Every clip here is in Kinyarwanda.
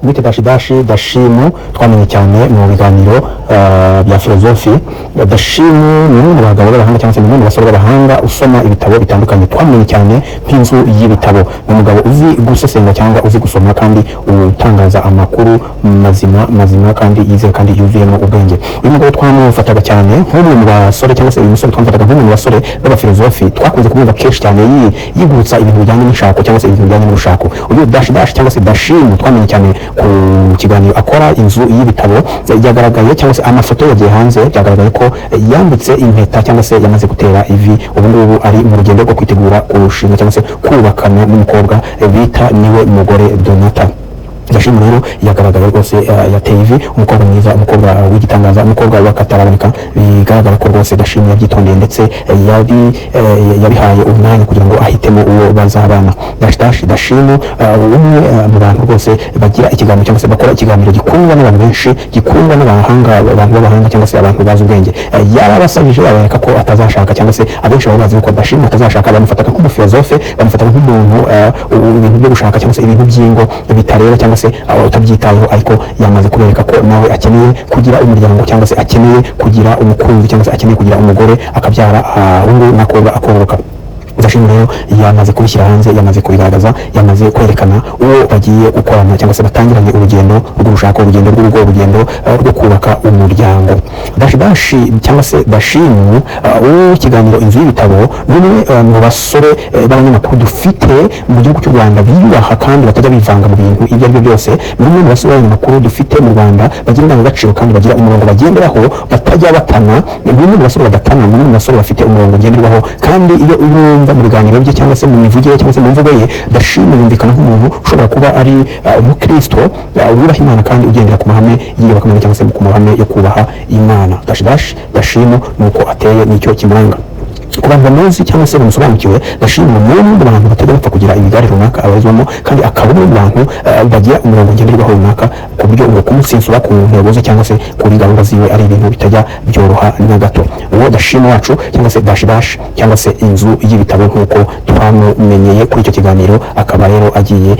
Umwite Dashimu twamenye cyane mu biganiro bya filozofi. Dashimu ni umwe mu bagabo b'abahanga cyangwa se ni umwe mu basore b'abahanga usoma ibitabo bitandukanye, twamenye cyane nk'inzu y'ibitabo. Ni umugabo uzi gusesengura cyangwa uzi gusoma kandi utangaza amakuru mazima kandi yizewe kandi yuzuyemo ubwenge. Uyu mugabo twamufataga cyane nk'umwe mu basore cyangwa se uyu musore twamufataga nk'umwe mu basore b'abafilozofi twakunze kumwumva kenshi cyane yigurutsa ibintu bijyanye n'inshako cyangwa se ibintu bijyanye n'urushako. Uyu cyangwa se Dashimu twamenye cyane ku kiganiro akora inzu y'ibitabo, byagaragaye cyangwa se amafoto yagiye hanze byagaragaye ko yambitse impeta cyangwa se yamaze gutera ivi. Ubu ngubu ari mu rugendo rwo kwitegura kurushinga cyangwa se kubakana n'umukobwa bita niwe mugore Donata. Dashimu rero yagaragaye rwose yateye ivi, umukobwa mwiza, umukobwa w'igitangaza, umukobwa w'akataraboneka. Bigaragara ko rwose Dashimu yabyitondeye ndetse yabihaye umwanya kugira ngo ahitemo uwo bazabana. Dashimu umwe mu bantu rwose bagira ikiganiro cyangwa se bakora ikiganiro gikundwa n'abantu benshi, gikundwa n'abahanga, abantu b'abahanga cyangwa se abantu bazi ubwenge. Yarabasabije abereka ko atazashaka cyangwa se abenshi baba bazi ko Dashimu atazashaka, bamufataga nk'umufilozofe, bamufataga nk'umuntu ibintu byo gushaka cyangwa se ibintu by'ingo bitareba cyangwa se utabyitayeho, ariko yamaze kubereka ko nawe akeneye kugira umuryango cyangwa se akeneye kugira umukunzi cyangwa se akeneye kugira umugore akabyara undi nakobwa akororoka. Dashimu rero yamaze kubishyira hanze, yamaze kubigaragaza, yamaze kwerekana uwo bagiye gukorana cyangwa se batangiranye urugendo rw'urushako, urugendo rw'urugo, urugendo rwo kubaka umuryango. Cyangwa se Dashimu w'ikiganiro inzu y'ibitabo ni umwe mu basore b'abanyamakuru dufite mu gihugu cy'u Rwanda biyubaha kandi batajya bivanga mu bintu ibyo ari byo byose. Ni umwe mu basore b'abanyamakuru dufite mu Rwanda bagira indangagaciro kandi bagira umurongo bagenderaho batajya batana. Ni umwe mu basore badatana, ni umwe mu basore bafite umurongo ngenderwaho, kandi iyo mu biganiro bye cyangwa se mu mivugire cyangwa se mu mvugo ye, Dashimu yumvikana nk'umuntu ushobora kuba ari umukristo wubaha Imana kandi ugendera ku mahame y'iyobokamana cyangwa se ku mahame yo kubaha Imana. Dashimu nuko ateye nicyo kimuranga. Ku bantu bamuzi cyangwa se bamusobanukiwe, Dashimu ni umwe mu bantu batajya bapfa kugira ibigare runaka abarizwamo, kandi akaba umwe mu bantu bagira umurongo ngenderwaho runaka ku buryo ngo kumusinsura ku ntego ze cyangwa se kuri gahunda ziwe ari ibintu bitajya byoroha na gato. Uwo Dashimu wacu cyangwa se cyangwa se inzu y'ibitabo nk'uko twamumenyeye kuri icyo kiganiro, akaba rero agiye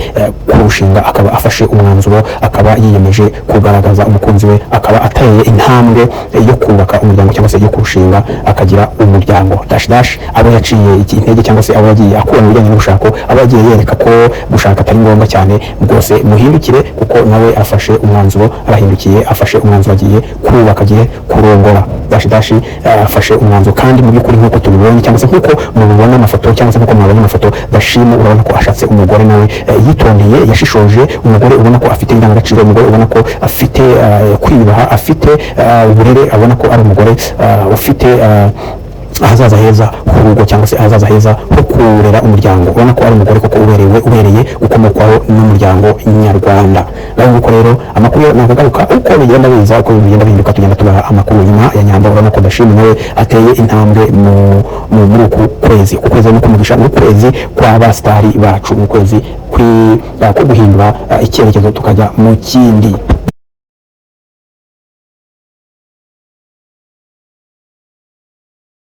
kurushinga, akaba afashe umwanzuro, akaba yiyemeje kugaragaza umukunzi we, akaba ateye intambwe yo kubaka umuryango cyangwa se yo kurushinga akagira umuryango. Abo yaciye intege cyangwa se abo yagiye akura mu bijyanye n'ubushako, abo yagiye yereka ko gushaka atari ngombwa cyane, rwose muhindukire kuko nawe afashe umwanzuro, arahindukiye, afashe umwanzuro, agiye kubaka, agiye kurongora. Afashe umwanzuro kandi mu by'ukuri nk'uko tubibonye cyangwa se nk'uko mubibona amafoto cyangwa se nk'uko mwabonye amafoto, Dashimu urabona ko ashatse umugore nawe yitondeye, yashishoje, umugore ubona ko afite indangagaciro, umugore ubona ko afite kwiyubaha, afite uburere, abona ko ari umugore ufite ahazaza heza h'urugo cyangwa se ahazaza heza ho kurera umuryango. Ubona ko ari umugore koko ubereye gukomokwaho n'umuryango nyarwanda. Urabona ko rero amakuru nakagaruka uko bigenda biza, uko bigenda bihinduka, tugenda tubaha amakuru nyuma ya nyamba. Urabona ko Dashimu nawe ateye intambwe muri uku kwezi. Uku kwezi no kumugisha mu kwezi kw'abasitari bacu, mu kwezi ko guhindura icyerekezo tukajya mu kindi.